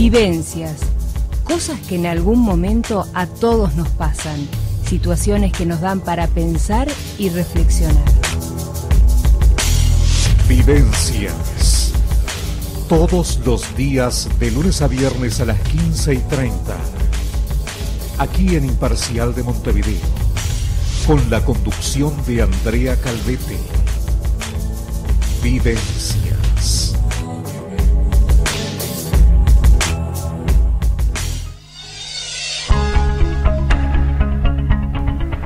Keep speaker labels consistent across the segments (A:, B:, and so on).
A: Vivencias, cosas que en algún momento a todos nos pasan, situaciones que nos dan para pensar y reflexionar.
B: Vivencias, todos los días de lunes a viernes a las 15:30, aquí en Imparcial de Montevideo, con la conducción de Andrea Calvete. Vivencias.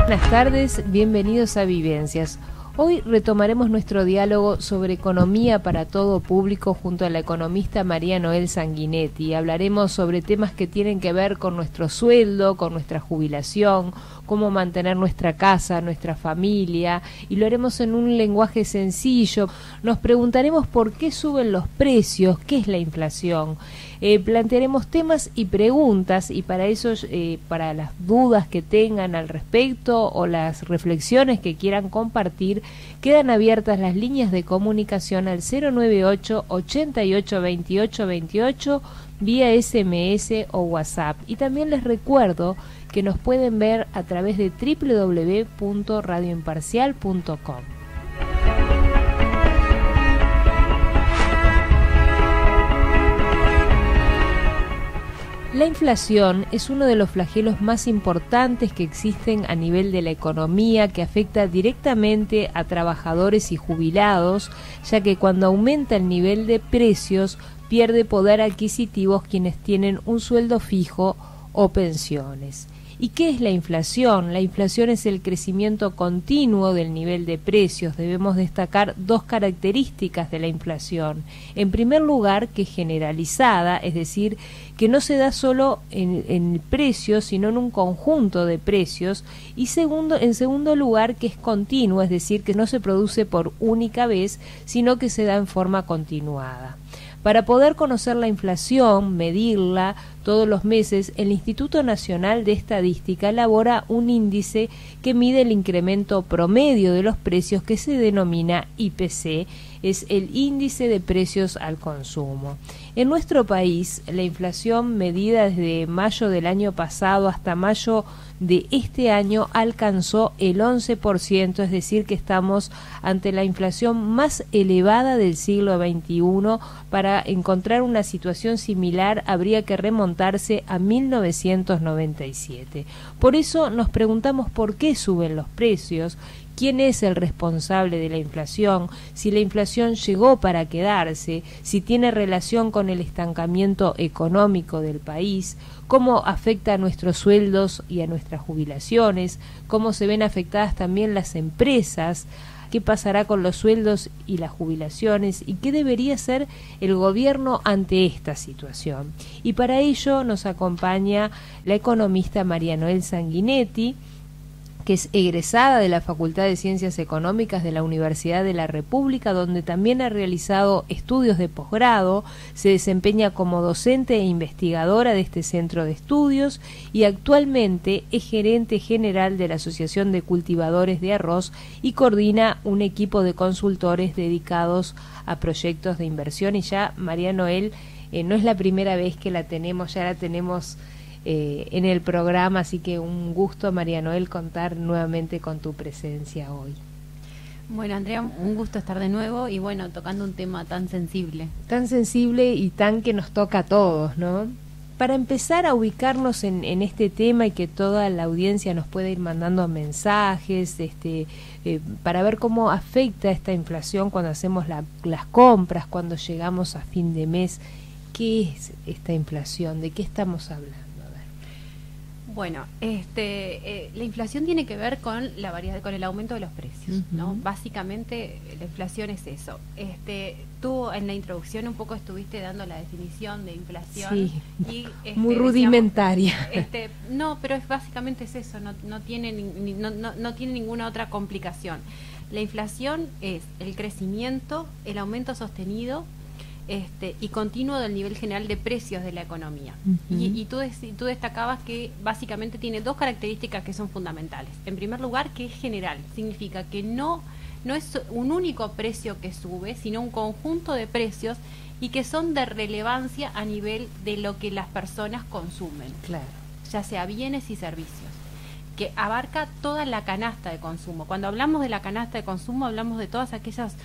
A: Buenas tardes, bienvenidos a Vivencias. Hoy retomaremos nuestro diálogo sobre economía para todo público junto a la economista María Noel Sanguinetti. Hablaremos sobre temas que tienen que ver con nuestro sueldo, con nuestra jubilación, cómo mantener nuestra casa, nuestra familia, y lo haremos en un lenguaje sencillo. Nos preguntaremos por qué suben los precios, qué es la inflación. Plantearemos temas y preguntas, y para eso, para las dudas que tengan al respecto o las reflexiones que quieran compartir, quedan abiertas las líneas de comunicación al 098 88 28 28 vía SMS o WhatsApp. Y también les recuerdo que nos pueden ver a través de www.radioimparcial.com. La inflación es uno de los flagelos más importantes que existen a nivel de la economía, que afecta directamente a trabajadores y jubilados, ya que cuando aumenta el nivel de precios, pierde poder adquisitivo quienes tienen un sueldo fijo o pensiones. ¿Y qué es la inflación? La inflación es el crecimiento continuo del nivel de precios. Debemos destacar dos características de la inflación. En primer lugar, que es generalizada, es decir, que no se da solo en precios, sino en un conjunto de precios. Y en segundo lugar, que es continua, es decir, que no se produce por única vez, sino que se da en forma continuada. Para poder conocer la inflación, medirla todos los meses, el Instituto Nacional de Estadística elabora un índice que mide el incremento promedio de los precios, que se denomina IPC, es el índice de precios al consumo. En nuestro país, la inflación medida desde mayo del año pasado hasta mayo de este año alcanzó el 11%, es decir, que estamos ante la inflación más elevada del siglo XXI. Para encontrar una situación similar habría que remontarse a 1997. Por eso nos preguntamos por qué suben los precios, quién es el responsable de la inflación, si la inflación llegó para quedarse, si tiene relación con el estancamiento económico del país, cómo afecta a nuestros sueldos y a nuestras jubilaciones, cómo se ven afectadas también las empresas, qué pasará con los sueldos y las jubilaciones y qué debería hacer el gobierno ante esta situación. Y para ello nos acompaña la economista María Noel Sanguinetti, que es egresada de la Facultad de Ciencias Económicas de la Universidad de la República, donde también ha realizado estudios de posgrado, se desempeña como docente e investigadora de este centro de estudios y actualmente es gerente general de la Asociación de Cultivadores de Arroz y coordina un equipo de consultores dedicados a proyectos de inversión. Y ya María Noel, no es la primera vez que la tenemos, ya la tenemos en el programa, así que un gusto, María Noel, contar nuevamente con tu presencia hoy.
C: Bueno, Andrea, un gusto estar de nuevo y bueno, tocando un tema tan sensible.
A: Tan sensible y tan que nos toca a todos, ¿no? Para empezar a ubicarnos en este tema y que toda la audiencia nos pueda ir mandando mensajes, para ver cómo afecta esta inflación cuando hacemos las compras, cuando llegamos a fin de mes. ¿Qué es esta inflación? ¿De qué estamos hablando?
C: Bueno, la inflación tiene que ver con la variedad, con el aumento de los precios, ¿no? Básicamente la inflación es eso. Tú en la introducción un poco estuviste dando la definición de inflación.
A: Sí,
C: y,
A: muy rudimentaria.
C: No, pero básicamente es eso, no tiene ninguna otra complicación. La inflación es el crecimiento, el aumento sostenido y continuo del nivel general de precios de la economía. Y tú destacabas que básicamente tiene dos características que son fundamentales. En primer lugar, que es general, significa que no no es un único precio que sube, sino un conjunto de precios y que son de relevancia a nivel de lo que las personas consumen,
A: Claro.
C: ya sea bienes y servicios, que abarca toda la canasta de consumo. Cuando hablamos de la canasta de consumo, hablamos de todas aquellas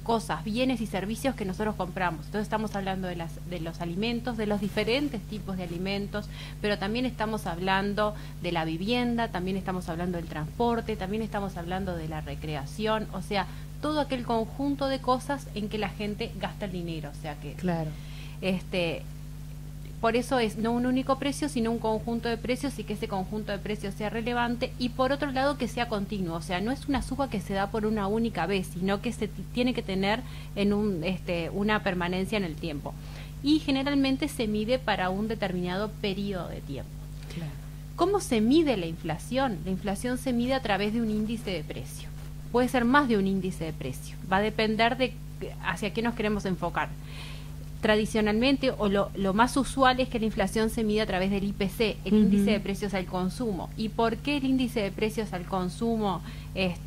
C: cosas, bienes y servicios que nosotros compramos. Entonces estamos hablando de los alimentos, de los diferentes tipos de alimentos, pero también estamos hablando de la vivienda, también estamos hablando del transporte, también estamos hablando de la recreación, o sea, todo aquel conjunto de cosas en que la gente gasta el dinero. O sea que
A: Claro.
C: por eso es no un único precio, sino un conjunto de precios, y que ese conjunto de precios sea relevante, y por otro lado que sea continuo. O sea, no es una suba que se da por una única vez, sino que se tiene que tener en una permanencia en el tiempo. Y generalmente se mide para un determinado periodo de tiempo.
A: Claro.
C: ¿Cómo se mide la inflación? La inflación se mide a través de un índice de precio. Puede ser más de un índice de precio. Va a depender de hacia qué nos queremos enfocar. Tradicionalmente, o lo más usual es que la inflación se mide a través del IPC, el índice de precios al consumo. ¿Y por qué el índice de precios al consumo es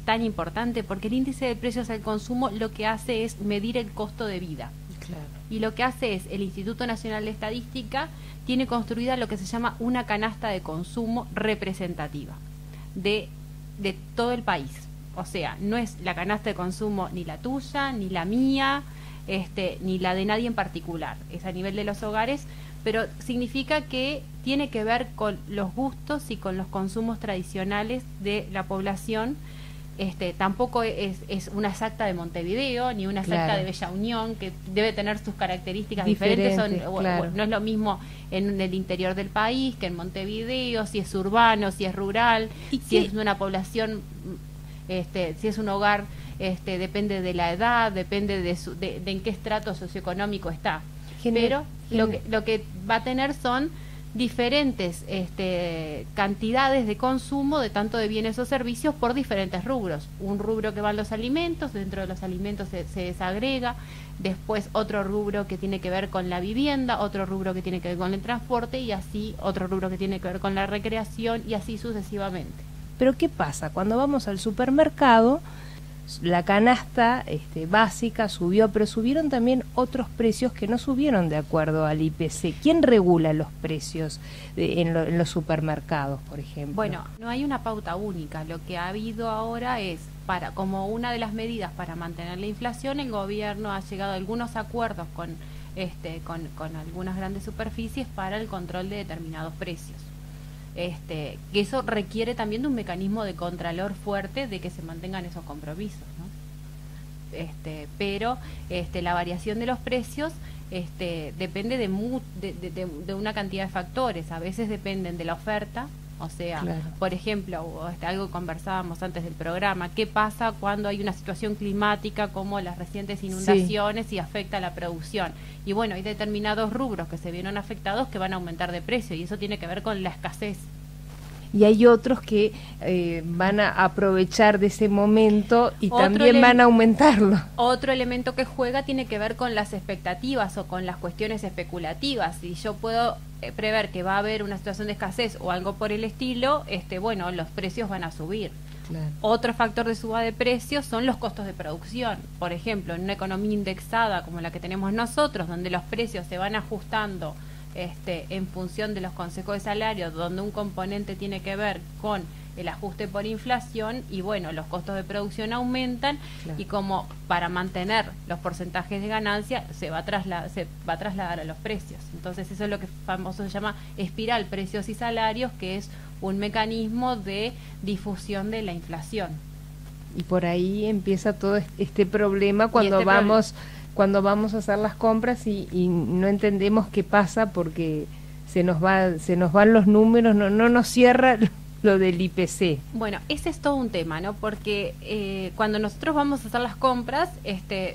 C: tan importante? Porque el índice de precios al consumo lo que hace es medir el costo de vida.
A: Claro.
C: Y lo que hace es, el Instituto Nacional de Estadística tiene construida lo que se llama una canasta de consumo representativa de todo el país. O sea, no es la canasta de consumo ni la tuya, ni la mía, ni la de nadie en particular. Es a nivel de los hogares, pero significa que tiene que ver con los gustos y con los consumos tradicionales de la población. Tampoco es una exacta de Montevideo, ni una exacta
A: Claro.
C: de Bella Unión, que debe tener sus características
A: Diferentes,
C: diferentes.
A: claro.
C: No es lo mismo en el interior del país que en Montevideo, si es urbano, si es rural,
A: ¿Y
C: si
A: qué?
C: es una población, si es un hogar, depende de la edad, depende de en qué estrato socioeconómico está. Pero lo que va a tener son diferentes cantidades de consumo de tanto de bienes o servicios por diferentes rubros. Un rubro que van los alimentos, dentro de los alimentos se desagrega, después otro rubro que tiene que ver con la vivienda, otro rubro que tiene que ver con el transporte, y así otro rubro que tiene que ver con la recreación, y así sucesivamente.
A: Pero ¿qué pasa? Cuando vamos al supermercado, la canasta básica subió, pero subieron también otros precios que no subieron de acuerdo al IPC. ¿Quién regula los precios en los supermercados, por ejemplo?
C: Bueno, no hay una pauta única. Lo que ha habido ahora es, como una de las medidas para mantener la inflación, el gobierno ha llegado a algunos acuerdos con algunas grandes superficies para el control de determinados precios. Que eso requiere también de un mecanismo de contralor fuerte de que se mantengan esos compromisos, ¿no? Pero la variación de los precios depende de una cantidad de factores. A veces dependen de la oferta, o sea,
A: Claro.
C: por ejemplo, algo que conversábamos antes del programa, ¿qué pasa cuando hay una situación climática como las recientes inundaciones y afecta la producción? Y bueno, hay determinados rubros que se vieron afectados que van a aumentar de precio, y eso tiene que ver con la escasez.
A: Y hay otros que van a aprovechar de ese momento y también van a aumentarlo.
C: Otro elemento que juega tiene que ver con las expectativas o con las cuestiones especulativas. Si yo puedo prever que va a haber una situación de escasez o algo por el estilo, bueno, los precios van a subir.
A: Claro.
C: Otro factor de suba de precios son los costos de producción. Por ejemplo, en una economía indexada como la que tenemos nosotros, donde los precios se van ajustando en función de los consejos de salario, donde un componente tiene que ver con el ajuste por inflación, y bueno, los costos de producción aumentan. Claro. Y como para mantener los porcentajes de ganancia se va a trasladar a los precios. Entonces eso es lo que famoso se llama espiral precios y salarios, que es un mecanismo de difusión de la inflación.
A: Y por ahí empieza todo este problema cuando vamos a hacer las compras y no entendemos qué pasa, porque se nos van los números, no nos cierra lo del IPC.
C: Bueno, ese es todo un tema, ¿no? Porque cuando nosotros vamos a hacer las compras,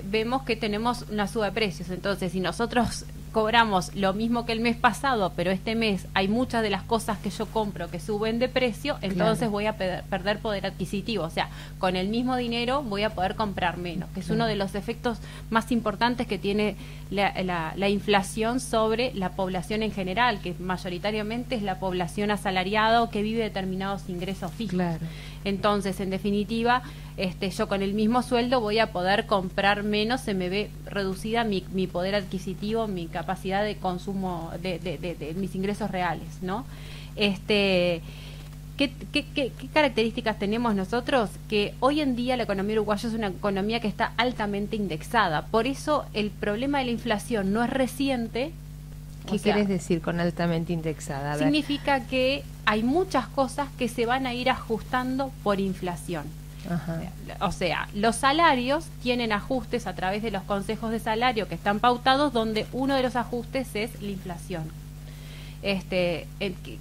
C: vemos que tenemos una suba de precios. Entonces, si nosotros cobramos lo mismo que el mes pasado, pero este mes hay muchas de las cosas que yo compro que suben de precio, entonces
A: Claro.
C: voy a perder poder adquisitivo. O sea, con el mismo dinero voy a poder comprar menos, que es uno de los efectos más importantes que tiene la inflación sobre la población en general, que mayoritariamente es la población asalariada o que vive determinados ingresos fijos.
A: Claro.
C: Entonces, en definitiva, yo con el mismo sueldo voy a poder comprar menos, se me ve reducida mi poder adquisitivo, mi capacidad de consumo de mis ingresos reales, ¿no? ¿Qué características tenemos nosotros? Que hoy en día la economía uruguaya es una economía que está altamente indexada. Por eso el problema de la inflación no es reciente.
A: ¿Qué quieres decir con altamente indexada?
C: Significa que hay muchas cosas que se van a ir ajustando por inflación.
A: Ajá.
C: O sea, los salarios tienen ajustes a través de los consejos de salario que están pautados, donde uno de los ajustes es la inflación.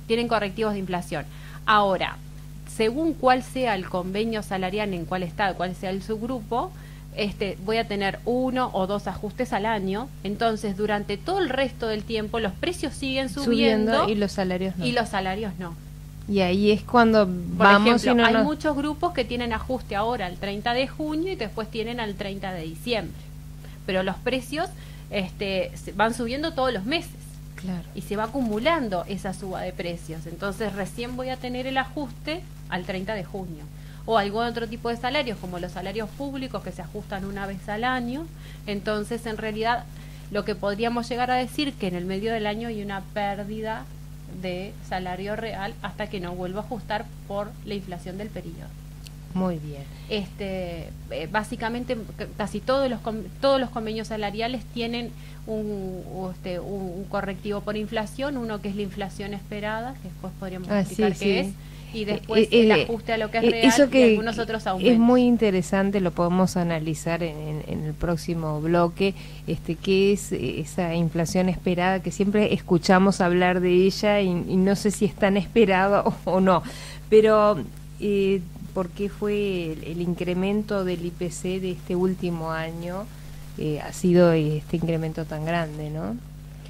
C: Tienen correctivos de inflación. Ahora, según cuál sea el convenio salarial en cuál está, cuál sea el subgrupo, voy a tener 1 o 2 ajustes al año. Entonces, durante todo el resto del tiempo, los precios siguen subiendo
A: y los salarios no.
C: Y los salarios no.
A: Y ahí es cuando
C: Por
A: vamos
C: ejemplo,
A: y
C: hay muchos grupos que tienen ajuste ahora al 30 de junio y después tienen al 30 de diciembre. Pero los precios van subiendo todos los meses.
A: Claro.
C: Y se va acumulando esa suba de precios. Entonces recién voy a tener el ajuste al 30 de junio. O algún otro tipo de salarios, como los salarios públicos que se ajustan una vez al año. Entonces, en realidad, lo que podríamos llegar a decir que en el medio del año hay una pérdida de salario real hasta que no vuelva a ajustar por la inflación del periodo.
A: Muy bien.
C: Básicamente casi todos los convenios salariales tienen un correctivo por inflación, uno que es la inflación esperada, que después podríamos explicar qué es, y después el ajuste a lo que es real,
A: eso que
C: y algunos otros aumentos.
A: Es muy interesante, lo podemos analizar en el próximo bloque, qué es esa inflación esperada, que siempre escuchamos hablar de ella y no sé si es tan esperada o no, pero ¿por qué fue el incremento del IPC de este último año? Ha sido este incremento tan grande, ¿no?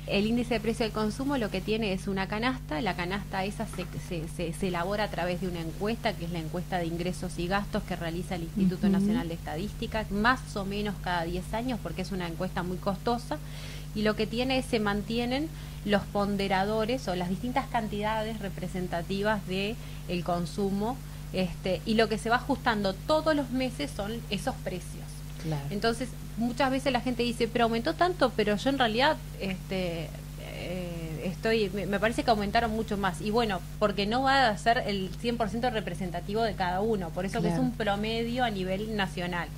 C: El índice de precio del consumo lo que tiene es una canasta. La canasta esa se elabora a través de una encuesta, que es la encuesta de ingresos y gastos que realiza el Instituto Nacional de Estadística, más o menos cada 10 años, porque es una encuesta muy costosa. Y lo que tiene es, se mantienen los ponderadores o las distintas cantidades representativas de el consumo, y lo que se va ajustando todos los meses son esos precios.
A: Claro.
C: Entonces, muchas veces la gente dice, pero aumentó tanto, pero yo en realidad me parece que aumentaron mucho más. Y bueno, porque no va a ser el 100% representativo de cada uno, por eso
A: claro,
C: que es un promedio a nivel nacional.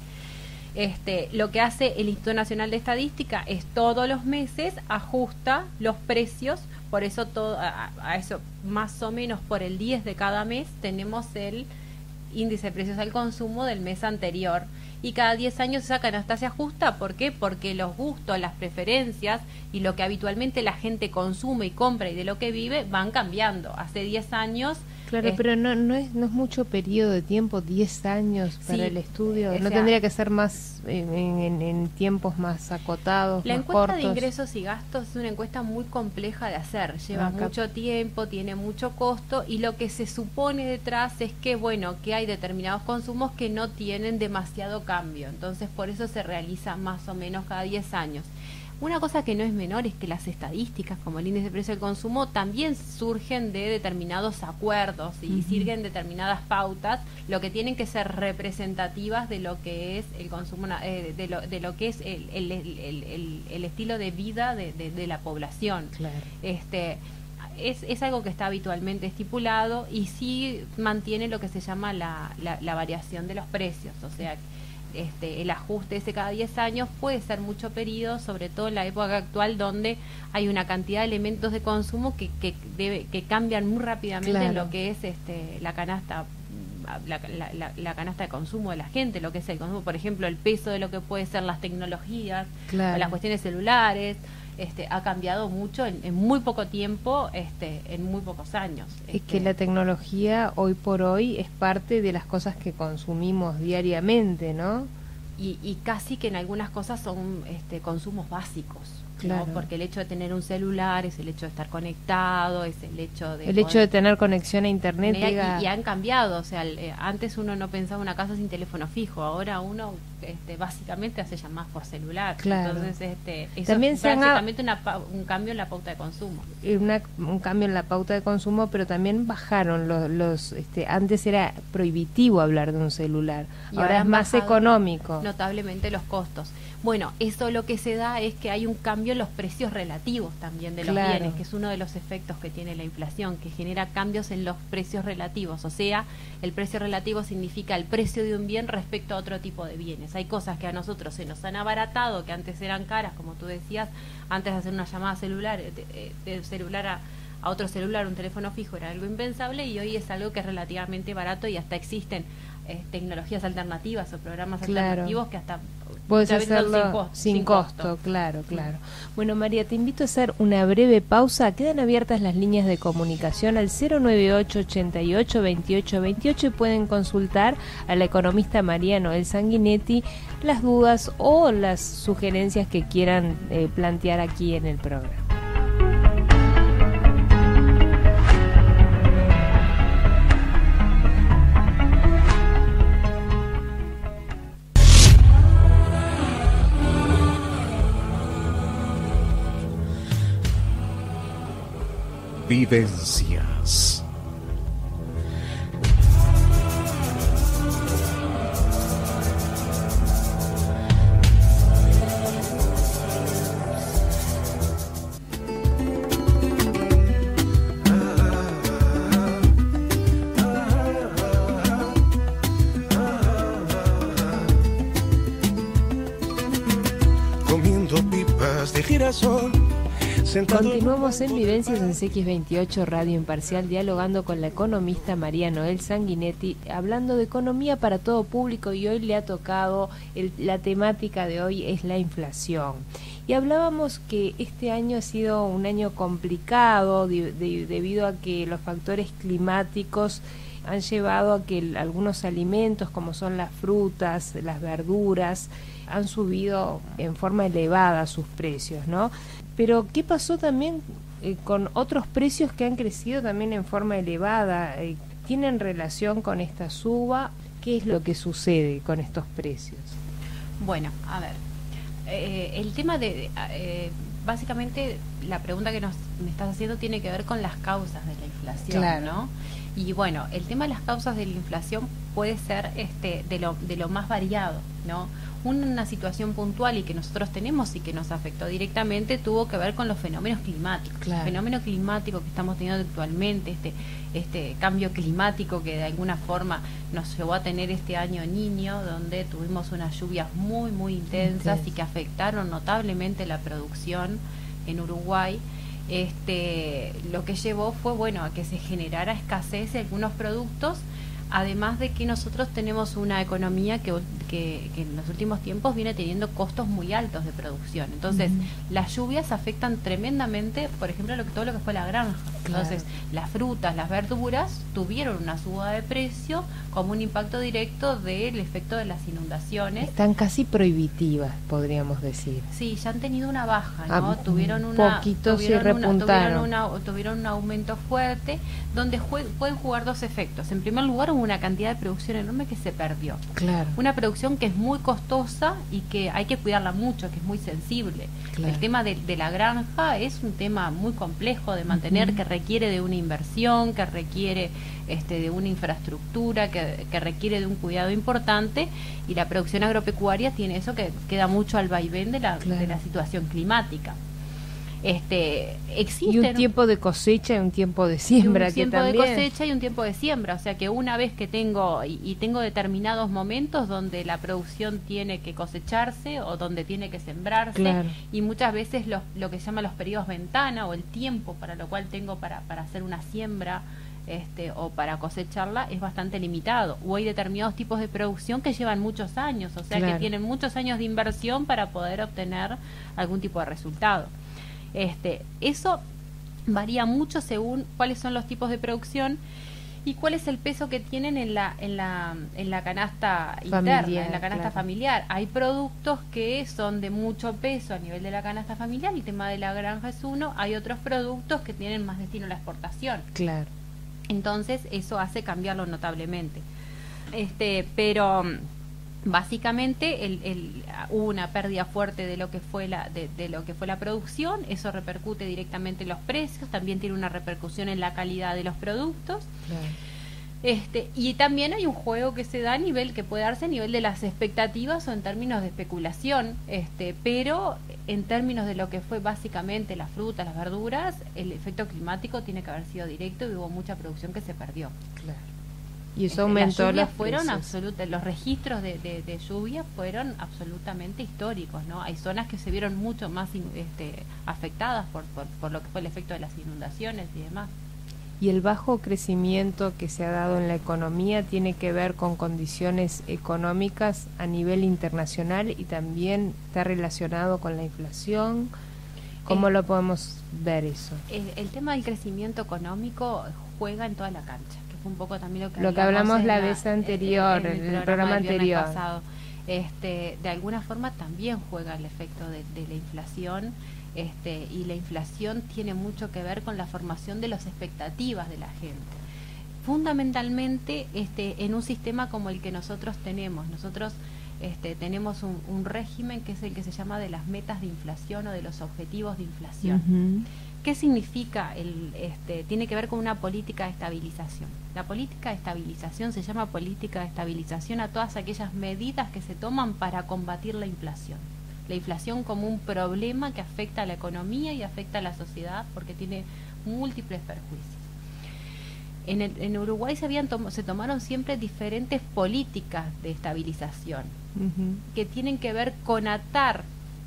C: Lo que hace el Instituto Nacional de Estadística es todos los meses ajusta los precios, por eso a eso más o menos por el 10 de cada mes tenemos el índice de precios al consumo del mes anterior, y cada 10 años esa canasta se ajusta. ¿Por qué? Porque los gustos, las preferencias y lo que habitualmente la gente consume y compra y de lo que vive van cambiando. Hace 10 años...
A: Claro, pero no es mucho periodo de tiempo, 10 años para el estudio. ¿No tendría que ser más en tiempos más acotados,
C: la
A: más
C: encuesta
A: cortos?
C: de ingresos y gastos es una encuesta muy compleja de hacer. Lleva mucho tiempo, tiene mucho costo, y lo que se supone detrás es que, bueno, que hay determinados consumos que no tienen demasiado cambio. Entonces, por eso se realiza más o menos cada 10 años. Una cosa que no es menor es que las estadísticas, como el índice de precio del consumo, también surgen de determinados acuerdos y siguen determinadas pautas, lo que tienen que ser representativas de lo que es el consumo, de lo que es el estilo de vida de la población.
A: Claro.
C: Es algo que está habitualmente estipulado y sí mantiene lo que se llama la variación de los precios, o sea, el ajuste ese cada 10 años puede ser mucho periodo, sobre todo en la época actual, donde hay una cantidad de elementos de consumo que cambian muy rápidamente, en lo que es la canasta la canasta de consumo de la gente, lo que es el consumo, por ejemplo, el peso de lo que puede ser las tecnologías, las cuestiones celulares. Ha cambiado mucho en muy poco tiempo, en muy pocos años.
A: Es que la tecnología hoy por hoy es parte de las cosas que consumimos diariamente, ¿no?
C: Y casi que en algunas cosas son consumos básicos.
A: Claro.
C: ¿no? Porque el hecho de tener un celular es el hecho de estar conectado, es el hecho de...
A: El hecho de tener conexión a internet.
C: Y han cambiado, o sea, antes uno no pensaba una casa sin teléfono fijo, ahora uno básicamente hace llamadas por celular.
A: Claro.
C: Entonces, eso
A: También
C: es
A: se han
C: prácticamente un cambio en la pauta de consumo.
A: Un cambio en la pauta de consumo, pero también bajaron antes era prohibitivo hablar de un celular,
C: Y
A: ahora es
C: han
A: más
C: bajado
A: económico.
C: Notablemente los costos. Bueno, eso lo que se da es que hay un cambio en los precios relativos también de los
A: Claro.
C: bienes, que es uno de los efectos que tiene la inflación, que genera cambios en los precios relativos. O sea, el precio relativo significa el precio de un bien respecto a otro tipo de bienes. Hay cosas que a nosotros se nos han abaratado, que antes eran caras, como tú decías, antes de hacer una llamada celular, de celular a otro celular, un teléfono fijo, era algo impensable, y hoy es algo que es relativamente barato y hasta existen tecnologías alternativas o programas
A: Claro.
C: alternativos que hasta
A: Puedes
C: muchas veces son
A: hacerlo sin costo,
C: costo.
A: claro. Bueno, María, te invito a hacer una breve pausa. Quedan abiertas las líneas de comunicación al 098 88 28 28 y pueden consultar a la economista María Noel Sanguinetti las dudas o las sugerencias que quieran plantear aquí en el programa.
B: Vivencias.
D: Comiendo pipas de girasol.
A: Continuamos en Vivencias en CX28 Radio Imparcial, dialogando con la economista María Noel Sanguinetti, hablando de economía para todo público, y hoy le ha tocado, la temática de hoy es la inflación. Y hablábamos que este año ha sido un año complicado debido a que los factores climáticos han llevado a que algunos alimentos, como son las frutas, las verduras, han subido en forma elevada sus precios, ¿no? Pero ¿qué pasó también con otros precios que han crecido también en forma elevada? ¿Tienen relación con esta suba? ¿Qué es lo que sucede con estos precios?
C: Bueno, a ver, el tema básicamente la pregunta que me estás haciendo tiene que ver con las causas de la inflación,
A: Claro.
C: ¿no? Y bueno, el tema de las causas de la inflación puede ser de lo más variado, ¿no? Una situación puntual y que nosotros tenemos y que nos afectó directamente tuvo que ver con los fenómenos climáticos.
A: Claro.
C: El fenómeno climático que estamos teniendo actualmente, este cambio climático que de alguna forma nos llevó a tener este año Niño, donde tuvimos unas lluvias muy, muy intensas y que afectaron notablemente la producción en Uruguay. Lo que llevó fue, bueno, a que se generara escasez de algunos productos, además de que nosotros tenemos una economía que en los últimos tiempos viene teniendo costos muy altos de producción. Entonces, las lluvias afectan tremendamente, por ejemplo, todo lo que fue la granja.
A: Claro.
C: Entonces, las frutas, las verduras tuvieron una suba de precio como un impacto directo del efecto de las inundaciones.
A: Están casi prohibitivas, podríamos decir.
C: Sí, ya han tenido una baja, ¿no?
A: Tuvieron
C: un aumento fuerte, donde pueden jugar dos efectos. En primer lugar, hubo una cantidad de producción enorme que se perdió.
A: Claro.
C: Una producción que es muy costosa y que hay que cuidarla mucho, que es muy sensible.
A: Claro.
C: El tema de la granja es un tema muy complejo de mantener, que requiere de una inversión, que requiere de una infraestructura, que requiere de un cuidado importante, y la producción agropecuaria tiene eso, que queda mucho al vaivén de la situación climática. Existen
A: Y un tiempo de cosecha y un tiempo de siembra,
C: un tiempo
A: que también
C: de cosecha y un tiempo de siembra, o sea que una vez que tengo tengo determinados momentos donde la producción tiene que cosecharse o donde tiene que sembrarse,
A: Claro.
C: y muchas veces lo que se llama los periodos ventana o el tiempo para lo cual tengo para hacer una siembra o para cosecharla es bastante limitado, o hay determinados tipos de producción que llevan muchos años, o sea
A: Claro.
C: que tienen muchos años de inversión para poder obtener algún tipo de resultado. Eso varía mucho según cuáles son los tipos de producción, ¿Y cuál es el peso que tienen en la canasta
A: Familiar,
C: interna, en la canasta
A: claro.
C: familiar? Hay productos que son de mucho peso a nivel de la canasta familiar, el tema de la granja es uno, hay otros productos que tienen más destino a la exportación.
A: Claro.
C: Entonces eso hace cambiarlo notablemente. Pero básicamente hubo una pérdida fuerte de lo que fue de lo que fue la producción, eso repercute directamente en los precios, también tiene una repercusión en la calidad de los productos.
A: Claro.
C: Y también hay un juego que se da a nivel, que puede darse a nivel de las expectativas o en términos de especulación, pero en términos de lo que fue básicamente las frutas, las verduras, el efecto climático tiene que haber sido directo y hubo mucha producción que se perdió.
A: Claro. Y eso aumentó
C: las lluvias
A: los
C: fueron
A: precios.
C: absolutas, los registros de lluvia fueron absolutamente históricos, ¿no? Hay zonas que se vieron mucho más afectadas por lo que fue el efecto de las inundaciones y demás.
A: Y el bajo crecimiento que se ha dado en la economía tiene que ver con condiciones económicas a nivel internacional y también está relacionado con la inflación. ¿Cómo lo podemos ver eso?
C: El tema del crecimiento económico juega en toda la cancha, que fue un poco también
A: lo que hablamos
C: en
A: la vez anterior,
C: en
A: el programa
C: del viernes
A: anterior.
C: pasado. De alguna forma también juega el efecto de la inflación. Y la inflación tiene mucho que ver con la formación de las expectativas de la gente. Fundamentalmente, en un sistema como el que nosotros tenemos, tenemos un régimen que es el que se llama de las metas de inflación o de los objetivos de inflación.
A: Uh-huh.
C: ¿Qué significa? Tiene que ver con una política de estabilización. La política de estabilización se llama política de estabilización a todas aquellas medidas que se toman para combatir la inflación. La inflación como un problema que afecta a la economía y afecta a la sociedad porque tiene múltiples perjuicios. En Uruguay se tomaron siempre diferentes políticas de estabilización
A: Uh-huh.
C: que tienen que ver con atar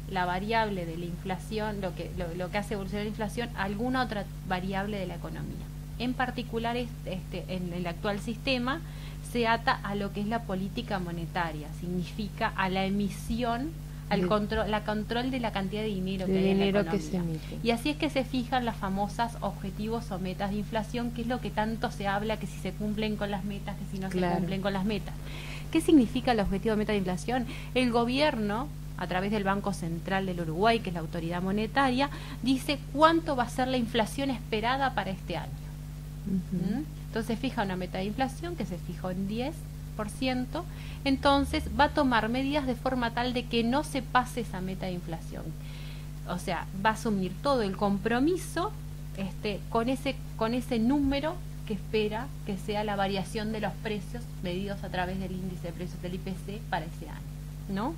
C: la variable de la inflación, lo que hace evolucionar la inflación, a alguna otra variable de la economía. En particular, en el actual sistema se ata a lo que es la política monetaria, significa a la emisión, al control de la cantidad de dinero que hay en la economía.
A: Que se emite.
C: Y así es que se fijan las famosas objetivos o metas de inflación, que es lo que tanto se habla, que si se cumplen con las metas, que si no se cumplen con las metas. ¿Qué significa el objetivo de meta de inflación? El gobierno, a través del Banco Central del Uruguay, que es la autoridad monetaria, dice cuánto va a ser la inflación esperada para este año.
A: Uh-huh.
C: Entonces fija una meta de inflación que se fijó en 10%, entonces va a tomar medidas de forma tal de que no se pase esa meta de inflación. O sea, va a asumir todo el compromiso con ese número que espera que sea la variación de los precios medidos a través del índice de precios del IPC para ese año, ¿no?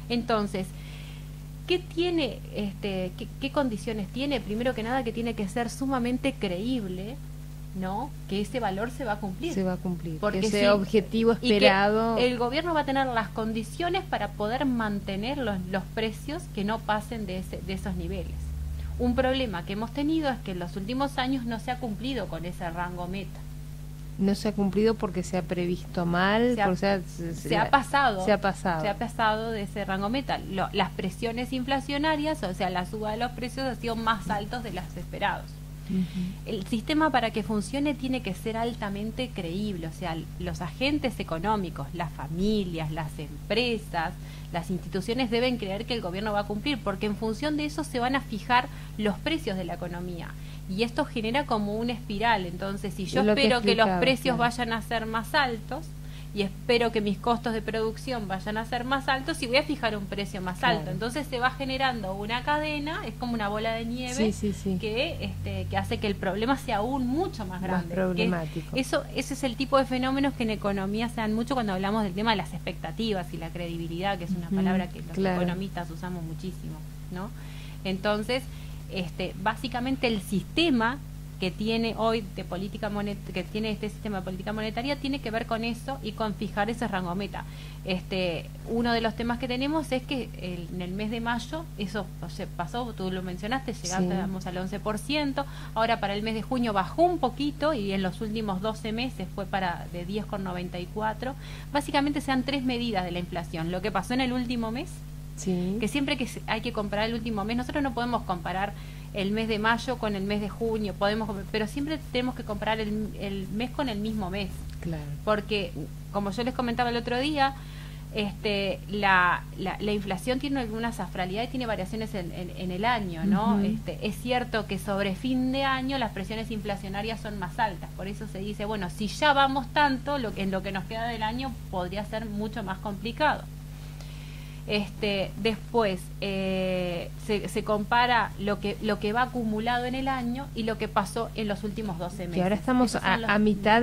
C: Entonces, ¿qué tiene, qué condiciones tiene? Primero que nada, que tiene que ser sumamente creíble, ¿no? Que ese valor se va a cumplir.
A: Se va a cumplir.
C: Porque
A: ese objetivo esperado.
C: Y que el gobierno va a tener las condiciones para poder mantener los precios que no pasen de esos niveles. Un problema que hemos tenido es que en los últimos años no se ha cumplido con ese rango meta.
A: No se ha cumplido porque se ha previsto mal,
C: se ha pasado de ese rango meta. Las presiones inflacionarias, o sea, la suba de los precios, han sido más altos de las esperados. Uh-huh. El sistema, para que funcione, tiene que ser altamente creíble, o sea, los agentes económicos, las familias, las empresas, las instituciones deben creer que el gobierno va a cumplir, porque en función de eso se van a fijar los precios de la economía. Y esto genera como una espiral. Entonces, si yo espero que los precios vayan a ser más altos y espero que mis costos de producción vayan a ser más altos, y voy a fijar un precio más alto. Entonces se va generando una cadena, es como una bola de nieve que hace que el problema sea aún mucho más grande.
A: Más problemático.
C: Ese es el tipo de fenómenos que en economía se dan mucho cuando hablamos del tema de las expectativas y la credibilidad, que es una palabra que los economistas usamos muchísimo, ¿no? Entonces, básicamente el sistema que tiene hoy de política que tiene este sistema de política monetaria tiene que ver con eso y con fijar ese rango meta. Uno de los temas que tenemos es que en el mes de mayo eso se pasó, tú lo mencionaste, llegamos al 11%, ahora para el mes de junio bajó un poquito y en los últimos 12 meses fue de 10,94. Básicamente se dan tres medidas de la inflación: lo que pasó en el último mes, que siempre que hay que comparar el último mes, nosotros no podemos comparar el mes de mayo con el mes de junio, pero siempre tenemos que comparar el mes con el mismo mes.
A: Claro.
C: Porque, como yo les comentaba el otro día, la inflación tiene alguna sazonalidad y tiene variaciones en el año, ¿no? Es cierto que sobre fin de año las presiones inflacionarias son más altas, por eso se dice, bueno, si ya vamos tanto, en lo que nos queda del año podría ser mucho más complicado. Después se compara lo que va acumulado en el año y lo que pasó en los últimos 12 meses.
A: Que ahora estamos a mitad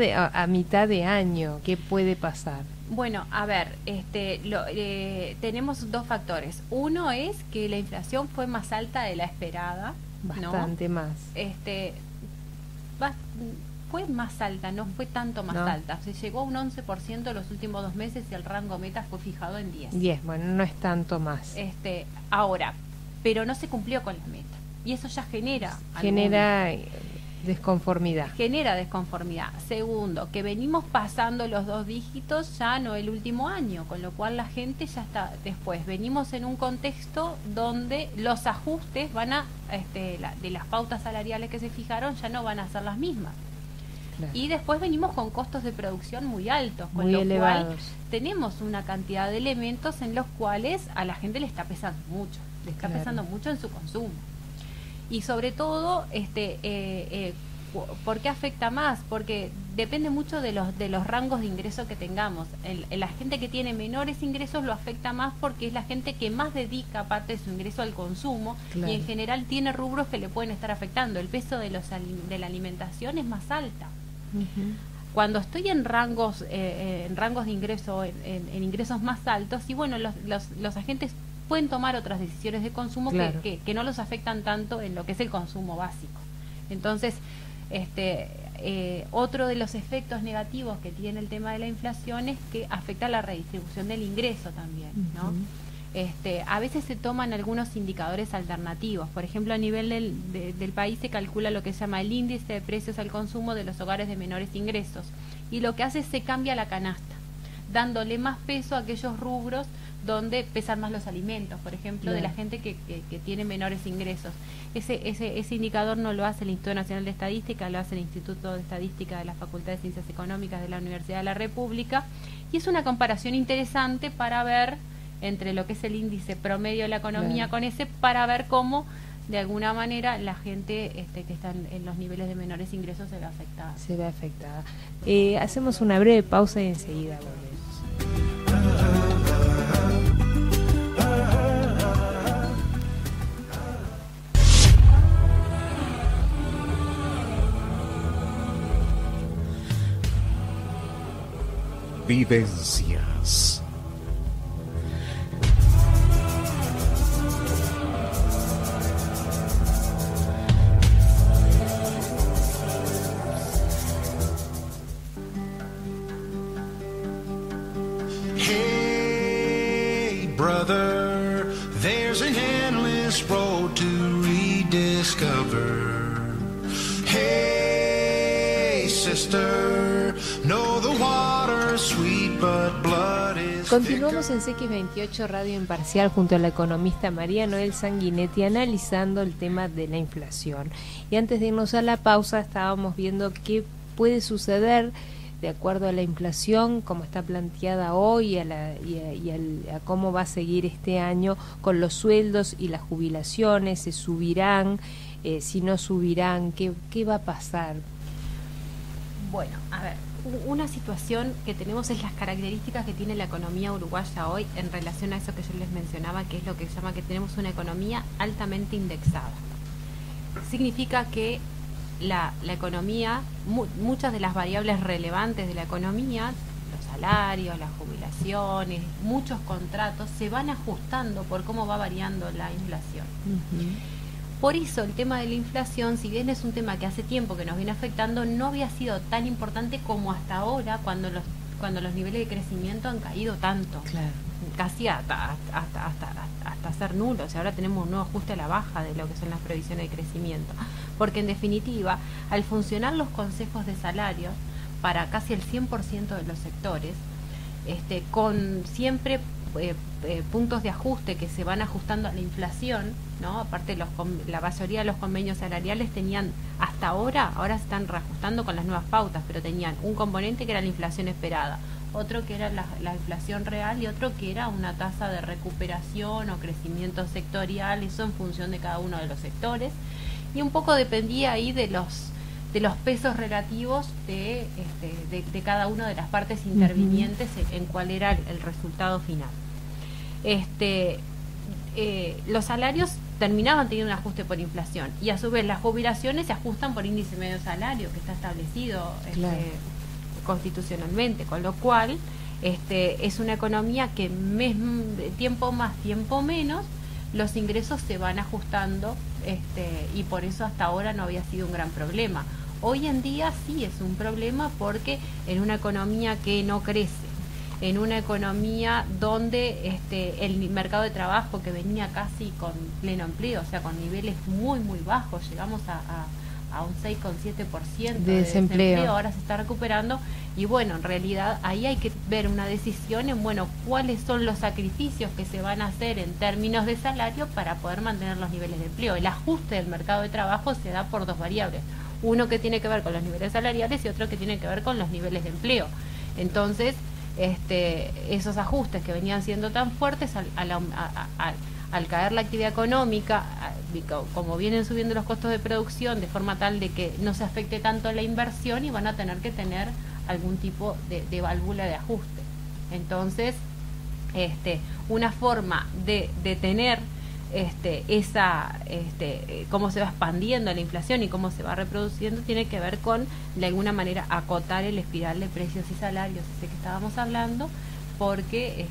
A: de año. ¿Qué puede pasar?
C: Bueno, a ver, tenemos dos factores. Uno es que la inflación fue más alta de la esperada.
A: Bastante más.
C: Fue más alta, no fue tanto más alta. Se llegó a un 11% en los últimos 2 meses y el rango meta fue fijado en 10.
A: 10, bueno, no es tanto más.
C: Ahora, pero no se cumplió con la meta. Y eso ya genera
A: desconformidad.
C: Genera desconformidad. Segundo, que venimos pasando los 2 dígitos ya no el último año, con lo cual la gente ya está después. Venimos en un contexto donde los ajustes van a, de las pautas salariales que se fijaron ya no van a ser las mismas. Claro. Y después venimos con costos de producción muy altos, con lo cual tenemos una cantidad de elementos en los cuales a la gente le está pesando mucho, pesando mucho en su consumo. Y sobre todo, ¿por qué afecta más? Porque depende mucho de los rangos de ingreso que tengamos. La gente que tiene menores ingresos lo afecta más porque es la gente que más dedica parte de su ingreso al consumo, y en general tiene rubros que le pueden estar afectando. El peso de la alimentación es más alta. Cuando estoy en rangos de ingreso, en ingresos más altos, y bueno, los agentes pueden tomar otras decisiones de consumo que no los afectan tanto en lo que es el consumo básico. Entonces, otro de los efectos negativos que tiene el tema de la inflación es que afecta la redistribución del ingreso también, ¿no? A veces se toman algunos indicadores alternativos. Por ejemplo, a nivel del país se calcula lo que se llama el índice de precios al consumo de los hogares de menores ingresos, y lo que hace es se cambia la canasta, dándole más peso a aquellos rubros donde pesan más los alimentos, por ejemplo, de la gente que tiene menores ingresos. Ese indicador no lo hace el Instituto Nacional de Estadística, lo hace el Instituto de Estadística de la Facultad de Ciencias Económicas de la Universidad de la República, y es una comparación interesante para ver entre lo que es el índice promedio de la economía con ese, para ver cómo de alguna manera la gente que está en los niveles de menores ingresos se ve afectada. Hacemos una breve pausa y enseguida volvemos.
B: Vivencias.
D: Hey, brother, there's an endless road to rediscover. Hey, sister, know the water's sweet, but blood is
A: Continuamos en CX28 Radio Imparcial junto a la economista María Noel Sanguinetti analizando el tema de la inflación. Y antes de irnos a la pausa estábamos viendo qué puede suceder de acuerdo a la inflación, como está planteada hoy, a cómo va a seguir este año con los sueldos y las jubilaciones. ¿Se subirán? Si no subirán, ¿qué va a pasar?
C: Bueno, a ver, una situación que tenemos es las características que tiene la economía uruguaya hoy en relación a eso que yo les mencionaba, que es lo que se llama que tenemos una economía altamente indexada. Significa que la economía, muchas de las variables relevantes de la economía, los salarios, las jubilaciones, muchos contratos, se van ajustando por cómo va variando la inflación. Por eso el tema de la inflación, si bien es un tema que hace tiempo que nos viene afectando, no había sido tan importante como hasta ahora, cuando los niveles de crecimiento han caído tanto, casi hasta ser nulos. Y ahora tenemos un nuevo ajuste a la baja de lo que son las previsiones de crecimiento, porque en definitiva, al funcionar los consejos de salarios para casi el 100% de los sectores, con siempre puntos de ajuste que se van ajustando a la inflación, ¿no? Aparte la mayoría de los convenios salariales tenían hasta ahora se están reajustando con las nuevas pautas, pero tenían un componente que era la inflación esperada, otro que era la inflación real y otro que era una tasa de recuperación o crecimiento sectorial, eso en función de cada uno de los sectores, y un poco dependía ahí de los pesos relativos de cada una de las partes intervinientes en cuál era el resultado final. Los salarios terminaban teniendo un ajuste por inflación y a su vez las jubilaciones se ajustan por índice medio salario que está establecido
A: Claro.
C: Constitucionalmente, con lo cual es una economía que tiempo más, tiempo menos, los ingresos se van ajustando y por eso hasta ahora no había sido un gran problema. Hoy en día sí es un problema porque en una economía que no crece, en una economía donde el mercado de trabajo que venía casi con pleno empleo, o sea, con niveles muy, muy bajos, llegamos a un 6,7% de desempleo, ahora se está recuperando, y bueno, en realidad ahí hay que ver una decisión en, bueno, cuáles son los sacrificios que se van a hacer en términos de salario para poder mantener los niveles de empleo. El ajuste del mercado de trabajo se da por dos variables, uno que tiene que ver con los niveles salariales y otro que tiene que ver con los niveles de empleo. Entonces, esos ajustes que venían siendo tan fuertes al caer la actividad económica, como vienen subiendo los costos de producción de forma tal de que no se afecte tanto la inversión, y van a tener que tener algún tipo de válvula de ajuste. Entonces, una forma de tener cómo se va expandiendo la inflación y cómo se va reproduciendo tiene que ver con, de alguna manera, acotar el espiral de precios y salarios ese que estábamos hablando, porque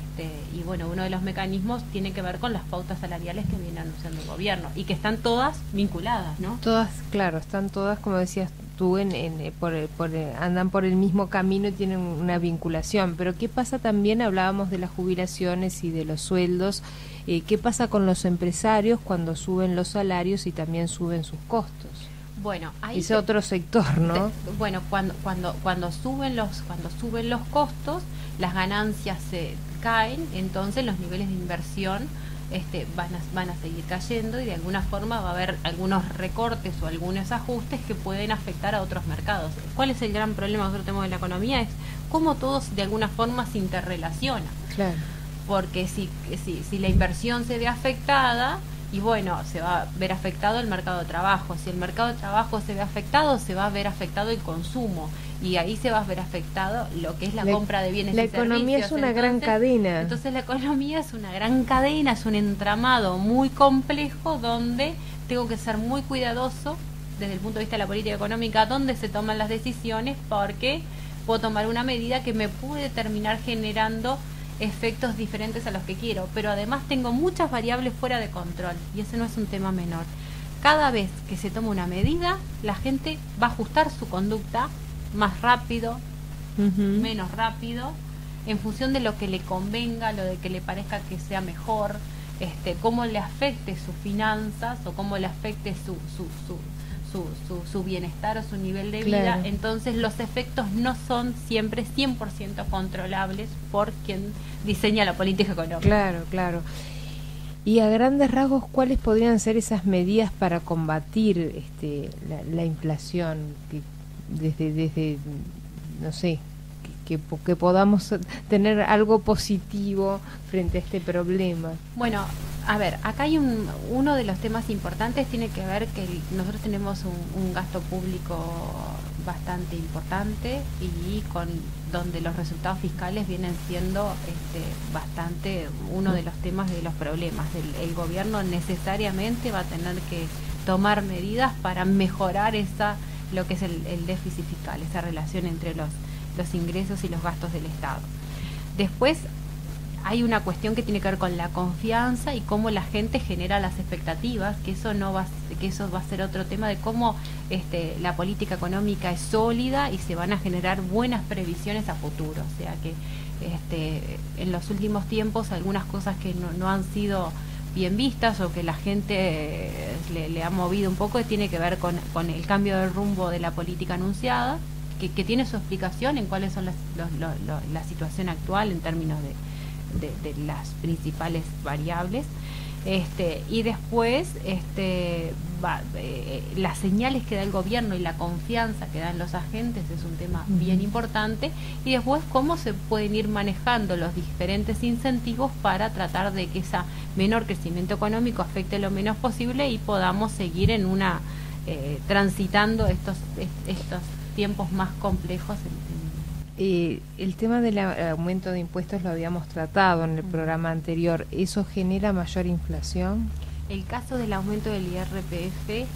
C: y bueno, uno de los mecanismos tiene que ver con las pautas salariales que viene anunciando el gobierno y que están todas vinculadas, ¿no?
A: Todas, claro, están todas, como decías tú, andan por el mismo camino y tienen una vinculación. Pero ¿qué pasa también? Hablábamos de las jubilaciones y de los sueldos. ¿Qué pasa con los empresarios cuando suben los salarios y también suben sus costos?
C: Bueno, ahí
A: es otro sector, ¿no?
C: Bueno, cuando suben los costos, las ganancias se caen, entonces los niveles de inversión van a seguir cayendo, y de alguna forma va a haber algunos recortes o algunos ajustes que pueden afectar a otros mercados. ¿Cuál es el gran problema que nosotros tenemos en la economía? Es cómo todos de alguna forma se interrelacionan.
A: Claro.
C: Porque si la inversión se ve afectada, y bueno, se va a ver afectado el mercado de trabajo. Si el mercado de trabajo se ve afectado, se va a ver afectado el consumo, y ahí se va a ver afectado lo que es la compra de bienes y servicios.
A: La economía es una gran cadena.
C: Entonces la economía es una gran cadena, es un entramado muy complejo donde tengo que ser muy cuidadoso desde el punto de vista de la política económica, donde se toman las decisiones, porque puedo tomar una medida que me puede terminar generando efectos diferentes a los que quiero, pero además tengo muchas variables fuera de control, y ese no es un tema menor. Cada vez que se toma una medida, la gente va a ajustar su conducta más rápido, menos rápido, en función de lo que le convenga, lo de que le parezca que sea mejor, cómo le afecte sus finanzas o cómo le afecte su bienestar o su nivel de vida.
A: Claro.
C: Entonces los efectos no son siempre 100% controlables por quien diseña la política económica.
A: Claro, claro. Y a grandes rasgos, ¿cuáles podrían ser esas medidas para combatir la inflación? Que desde no sé, que podamos tener algo positivo frente a este problema.
C: Bueno, a ver, acá hay uno de los temas importantes, tiene que ver que nosotros tenemos un gasto público bastante importante, y donde los resultados fiscales vienen siendo bastante uno de los temas de los problemas. El gobierno necesariamente va a tener que tomar medidas para mejorar lo que es el déficit fiscal, esa relación entre los ingresos y los gastos del Estado. Después hay una cuestión que tiene que ver con la confianza y cómo la gente genera las expectativas, que eso va a ser otro tema de cómo la política económica es sólida y se van a generar buenas previsiones a futuro. O sea que en los últimos tiempos algunas cosas que no han sido bien vistas o que la gente le ha movido un poco tiene que ver con el cambio de rumbo de la política anunciada, que tiene su explicación en cuáles son la situación actual en términos de las principales variables. Y después las señales que da el gobierno y la confianza que dan los agentes es un tema bien importante, y después cómo se pueden ir manejando los diferentes incentivos para tratar de que ese menor crecimiento económico afecte lo menos posible y podamos seguir en una transitando estos tiempos más complejos.
A: El tema del aumento de impuestos lo habíamos tratado en el programa anterior. ¿Eso genera mayor inflación?
C: El caso del aumento del IRPF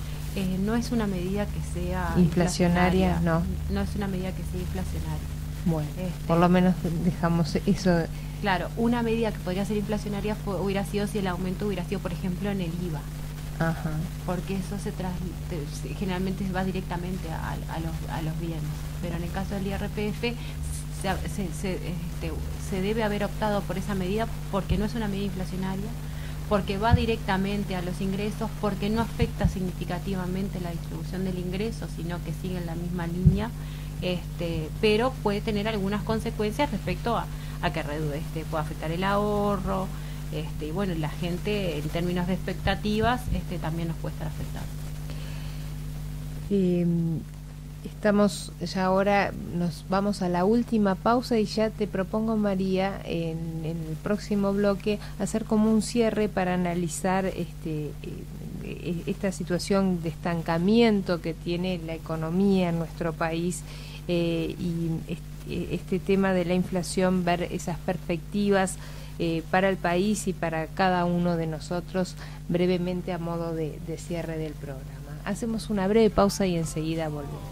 C: no es una medida que sea
A: inflacionaria, no
C: es una medida que sea inflacionaria.
A: Bueno, por lo menos dejamos eso.
C: Claro, una medida que podría ser inflacionaria hubiera sido si el aumento hubiera sido, por ejemplo, en el IVA.
A: Ajá.
C: Porque eso generalmente va directamente a los bienes, pero en el caso del IRPF se debe haber optado por esa medida porque no es una medida inflacionaria, porque va directamente a los ingresos, porque no afecta significativamente la distribución del ingreso, sino que sigue en la misma línea, pero puede tener algunas consecuencias respecto a que puede afectar el ahorro. Y bueno, la gente en términos de expectativas también nos puede estar afectando.
A: Estamos ya ahora, nos vamos a la última pausa y ya te propongo, María, en el próximo bloque hacer como un cierre para analizar esta situación de estancamiento que tiene la economía en nuestro país, y este tema de la inflación, ver esas perspectivas para el país y para cada uno de nosotros, brevemente a modo de cierre del programa. Hacemos una breve pausa y enseguida volvemos.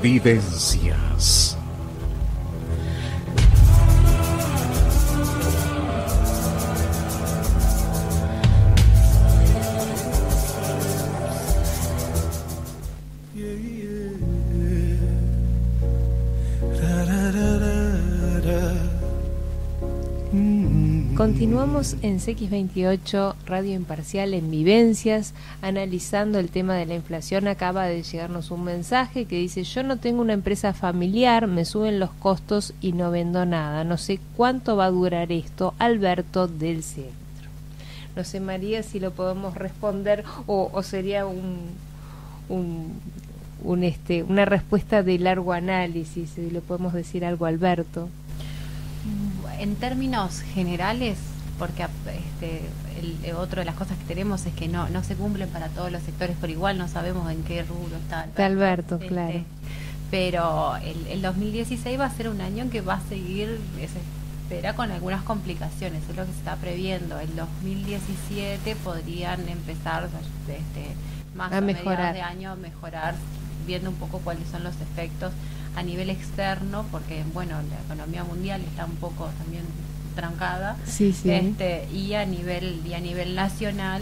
B: Vivencias.
A: Continuamos en CX28 Radio Imparcial en Vivencias, analizando el tema de la inflación. Acaba de llegarnos un mensaje que dice: yo no tengo una empresa familiar, me suben los costos y no vendo nada, no sé cuánto va a durar esto. Alberto del Centro. No sé, María, si lo podemos responder o sería una respuesta de largo análisis, si le podemos decir algo a Alberto.
C: En términos generales, porque otro de las cosas que tenemos es que no se cumplen para todos los sectores por igual, no sabemos en qué rubro está
A: Alberto, claro.
C: Pero el 2016 va a ser un año en que va a seguir, se espera, con algunas complicaciones, es lo que se está previendo. El 2017 podrían empezar más a mediados de año a mejorar, viendo un poco cuáles son los efectos a nivel externo, porque bueno, la economía mundial está un poco también trancada,
A: sí.
C: Y a nivel nacional,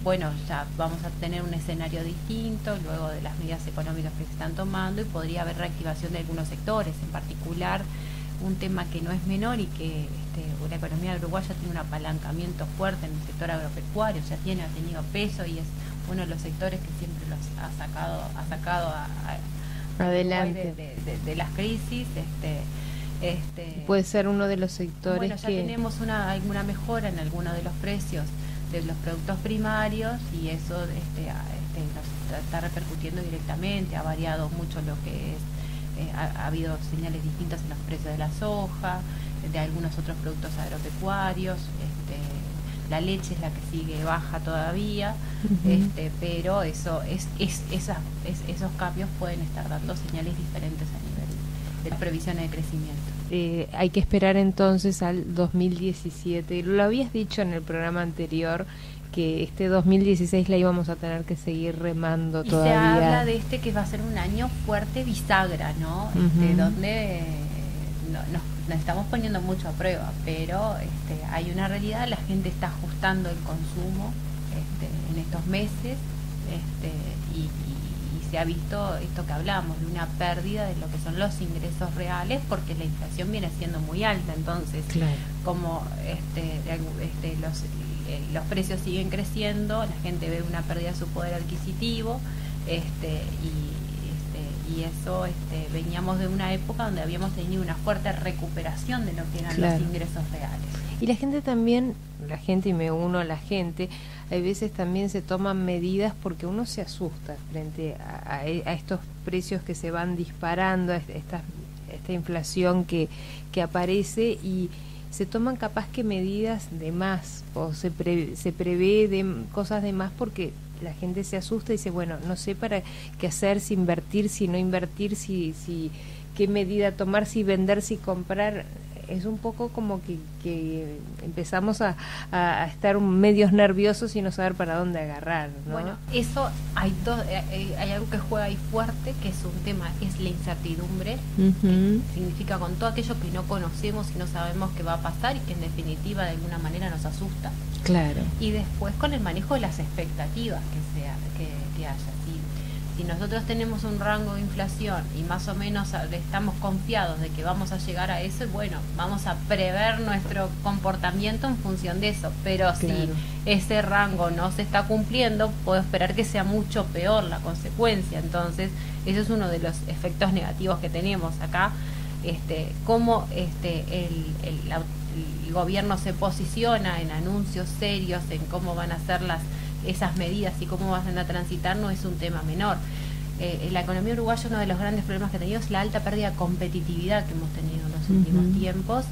C: bueno, ya vamos a tener un escenario distinto luego de las medidas económicas que se están tomando, y podría haber reactivación de algunos sectores, en particular un tema que no es menor y que la economía uruguaya tiene un apalancamiento fuerte en el sector agropecuario, ha tenido peso y es uno de los sectores que siempre los ha sacado
A: adelante
C: de las crisis.
A: Puede ser uno de los sectores.
C: Bueno, ya tenemos alguna mejora en algunos de los precios de los productos primarios, y eso nos está repercutiendo directamente. Ha variado mucho lo que es, ha habido señales distintas en los precios de la soja, de algunos otros productos agropecuarios. La leche es la que sigue baja todavía, pero esos cambios pueden estar dando señales diferentes a nivel de las previsiones de crecimiento.
A: Hay que esperar entonces al 2017. Lo habías dicho en el programa anterior, que este 2016 la íbamos a tener que seguir remando todavía.
C: Se habla de que va a ser un año fuerte bisagra, ¿no? Donde nos estamos poniendo mucho a prueba, pero hay una realidad, la gente está ajustando el consumo en estos meses, y se ha visto esto que hablamos, de una pérdida de lo que son los ingresos reales, porque la inflación viene siendo muy alta. Entonces, como los precios siguen creciendo, la gente ve una pérdida de su poder adquisitivo, y eso, veníamos de una época donde habíamos tenido una fuerte recuperación de lo que eran los ingresos reales.
A: Y la gente también, y me uno a la gente, hay veces también se toman medidas porque uno se asusta frente a estos precios que se van disparando, a esta inflación que aparece, y se toman capaz que medidas de más, o se prevé de cosas de más, porque la gente se asusta y dice, bueno, no sé para qué hacer, si invertir, si no invertir, si qué medida tomar, si vender, si comprar. Es un poco como que empezamos a estar medios nerviosos y no saber para dónde agarrar, ¿no?
C: Bueno, eso hay algo que juega ahí fuerte, que es un tema, es la incertidumbre, que significa con todo aquello que no conocemos y no sabemos qué va a pasar, y que en definitiva de alguna manera nos asusta.
A: Claro.
C: Y después con el manejo de las expectativas que haya. Si nosotros tenemos un rango de inflación y más o menos estamos confiados de que vamos a llegar a eso, bueno, vamos a prever nuestro comportamiento en función de eso. Pero si ese rango no se está cumpliendo, puedo esperar que sea mucho peor la consecuencia. Entonces, eso es uno de los efectos negativos que tenemos acá. Cómo el gobierno se posiciona en anuncios serios, en cómo van a ser esas medidas y cómo van a transitar, no es un tema menor. La economía uruguaya, uno de los grandes problemas que ha tenido es la alta pérdida de competitividad que hemos tenido en los últimos tiempos.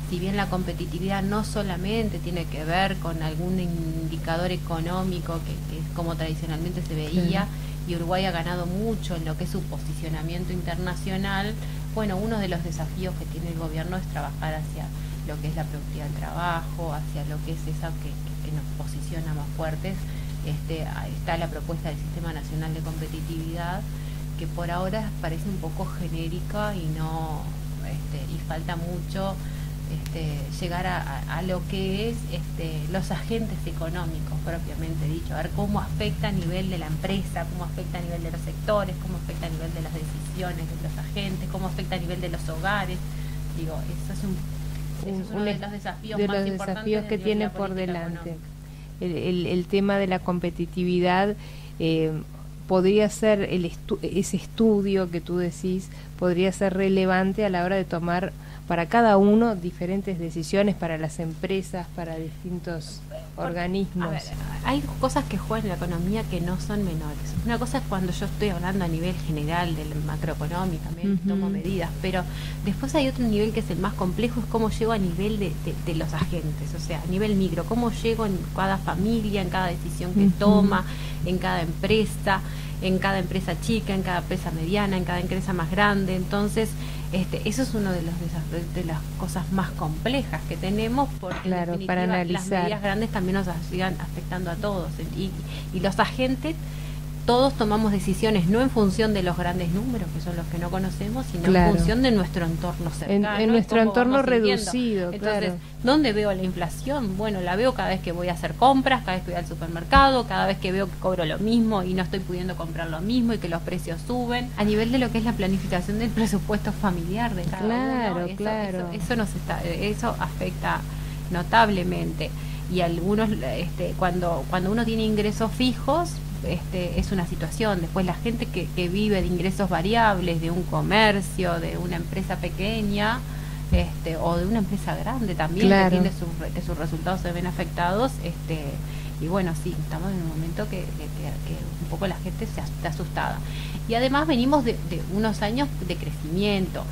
C: Si bien la competitividad no solamente tiene que ver con algún indicador económico que es como tradicionalmente se veía, y Uruguay ha ganado mucho en lo que es su posicionamiento internacional, bueno, uno de los desafíos que tiene el gobierno es trabajar hacia lo que es la productividad del trabajo, hacia lo que es eso que nos posiciona más fuertes. Está la propuesta del Sistema Nacional de Competitividad, que por ahora parece un poco genérica y no y falta mucho llegar a lo que es los agentes económicos propiamente dicho, a ver cómo afecta a nivel de la empresa, cómo afecta a nivel de los sectores, cómo afecta a nivel de las decisiones de los agentes, cómo afecta a nivel de los hogares. Digo, eso es uno de los desafíos más importantes
A: que tiene por delante. El tema de la competitividad podría ser ese estudio que tú decís, podría ser relevante a la hora de tomar para cada uno diferentes decisiones, para las empresas, para distintos organismos.
C: A ver, hay cosas que juegan en la economía que no son menores. Una cosa es cuando yo estoy hablando a nivel general del macroeconómico, tomo medidas, pero después hay otro nivel que es el más complejo, es cómo llego a nivel de los agentes, o sea, a nivel micro, cómo llego en cada familia, en cada decisión que toma, en cada empresa chica, en cada empresa mediana, en cada empresa más grande. Entonces, eso es uno de las cosas más complejas que tenemos, porque en definitiva,
A: para analizar.
C: Las medidas grandes también nos sigan afectando a todos, y los agentes todos tomamos decisiones no en función de los grandes números, que son los que no conocemos, sino en función de nuestro entorno cercano.
A: En nuestro entorno reducido.
C: Entonces, ¿dónde veo la inflación? Bueno, la veo cada vez que voy a hacer compras, cada vez que voy al supermercado, cada vez que veo que cobro lo mismo y no estoy pudiendo comprar lo mismo y que los precios suben. A nivel de lo que es la planificación del presupuesto familiar de cada uno. Eso afecta notablemente. Y algunos, cuando uno tiene ingresos fijos, es una situación. Después la gente que vive de ingresos variables, de un comercio, de una empresa pequeña, o de una empresa grande también, que tiene que sus resultados se ven afectados, y bueno, sí, estamos en un momento que un poco la gente está asustada. Y además venimos de unos años de crecimiento,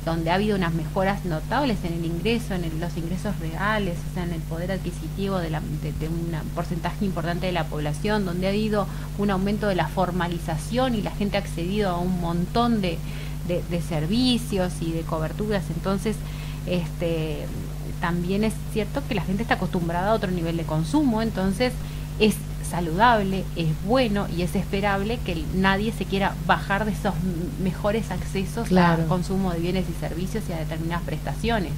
C: donde ha habido unas mejoras notables en el ingreso, en los ingresos reales, o sea, en el poder adquisitivo de un porcentaje importante de la población, donde ha habido un aumento de la formalización y la gente ha accedido a un montón de servicios y de coberturas. Entonces, también es cierto que la gente está acostumbrada a otro nivel de consumo, entonces es saludable, es bueno y es esperable que nadie se quiera bajar de esos mejores accesos al consumo de bienes y servicios y a determinadas prestaciones.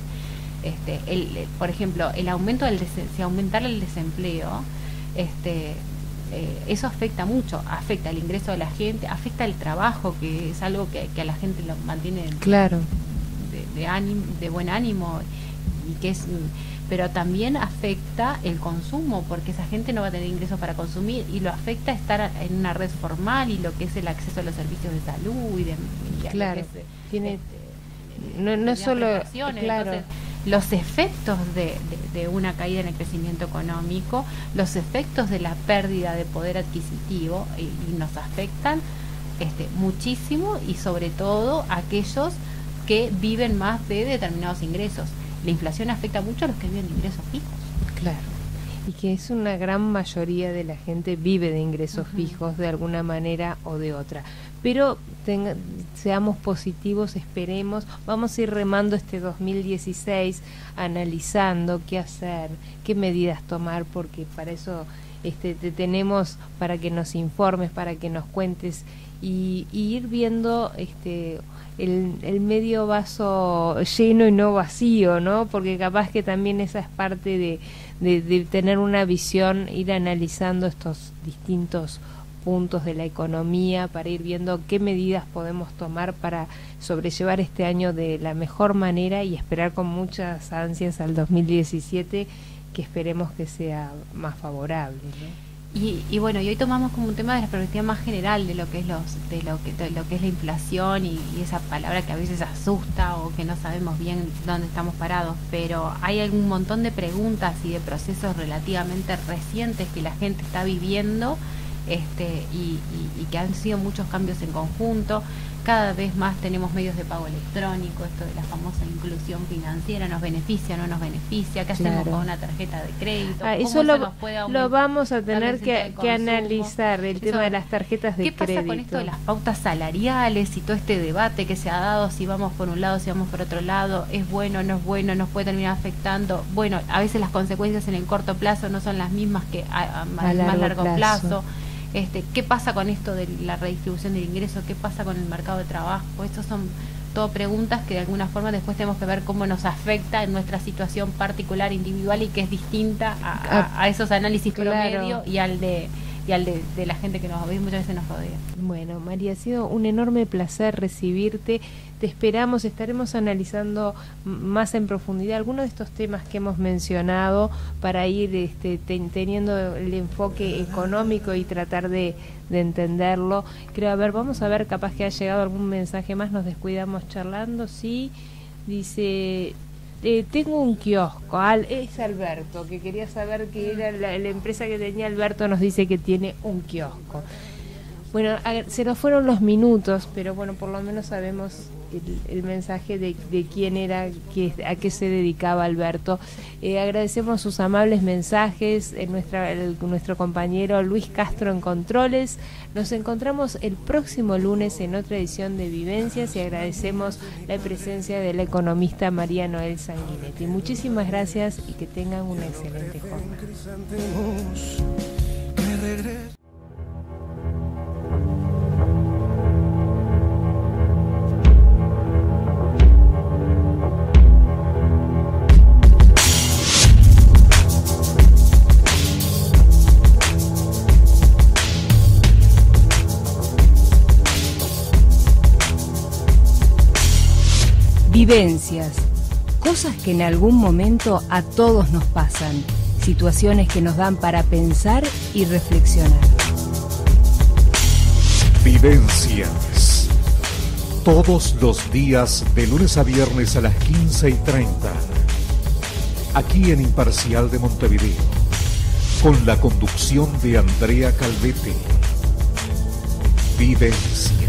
C: Por ejemplo, el aumento si aumentara el desempleo, eso afecta mucho, afecta el ingreso de la gente, afecta el trabajo, que es algo que a la gente lo mantiene
A: claro
C: de buen ánimo, y que es, pero también afecta el consumo, porque esa gente no va a tener ingresos para consumir, y lo afecta estar en una red formal y lo que es el acceso a los servicios de salud y
A: claro,
C: lo que es,
A: tiene no es solo claro.
C: Entonces, los efectos de una caída en el crecimiento económico, los efectos de la pérdida de poder adquisitivo y nos afectan muchísimo, y sobre todo a aquellos que viven más de determinados ingresos. La inflación afecta mucho a los que viven de ingresos fijos.
A: Claro. Y que es una gran mayoría de la gente vive de ingresos fijos de alguna manera o de otra. Pero seamos positivos, esperemos, vamos a ir remando este 2016, analizando qué hacer, qué medidas tomar, porque para eso te tenemos, para que nos informes, para que nos cuentes y ir viendo el medio vaso lleno y no vacío, ¿no? Porque capaz que también esa es parte de tener una visión, ir analizando estos distintos puntos de la economía para ir viendo qué medidas podemos tomar para sobrellevar este año de la mejor manera y esperar con muchas ansias al 2017, que esperemos que sea más favorable, ¿no?
C: Y bueno, y hoy tomamos como un tema de la perspectiva más general de lo que es lo que es la inflación y esa palabra que a veces asusta o que no sabemos bien dónde estamos parados, pero hay un montón de preguntas y de procesos relativamente recientes que la gente está viviendo, y que han sido muchos cambios en conjunto. Cada vez más tenemos medios de pago electrónico, esto de la famosa inclusión financiera, ¿nos beneficia o no nos beneficia? ¿Qué hacemos con una tarjeta de crédito?
A: Eso lo vamos a tener que analizar, el tema de las tarjetas de crédito.
C: ¿Qué pasa con esto de las pautas salariales y todo este debate que se ha dado, si vamos por un lado, si vamos por otro lado, es bueno, no es bueno, nos puede terminar afectando? Bueno, a veces las consecuencias en el corto plazo no son las mismas que a más largo plazo. ¿Qué pasa con esto de la redistribución del ingreso? ¿Qué pasa con el mercado de trabajo? Estas son todo preguntas que de alguna forma después tenemos que ver cómo nos afecta en nuestra situación particular, individual, y que es distinta a esos análisis promedio y al de la gente que muchas veces nos rodea.
A: Bueno, María, ha sido un enorme placer recibirte. Te esperamos, estaremos analizando más en profundidad algunos de estos temas que hemos mencionado para ir teniendo el enfoque económico y tratar de entenderlo. Creo, vamos a ver, capaz que ha llegado algún mensaje más, nos descuidamos charlando, sí, dice... tengo un kiosco, es Alberto, que quería saber qué era la empresa que tenía Alberto, nos dice que tiene un kiosco. Bueno, se nos fueron los minutos, pero bueno, por lo menos sabemos el mensaje de quién era, a qué se dedicaba Alberto. Agradecemos sus amables mensajes, nuestro compañero Luis Castro en Controles. Nos encontramos el próximo lunes en otra edición de Vivencias y agradecemos la presencia de la economista María Noel Sanguinetti. Muchísimas gracias y que tengan una excelente jornada.
E: Vivencias, cosas que en algún momento a todos nos pasan, situaciones que nos dan para pensar y reflexionar.
B: Vivencias, todos los días de lunes a viernes a las 15:30, aquí en Imparcial de Montevideo, con la conducción de Andrea Calvete. Vivencias.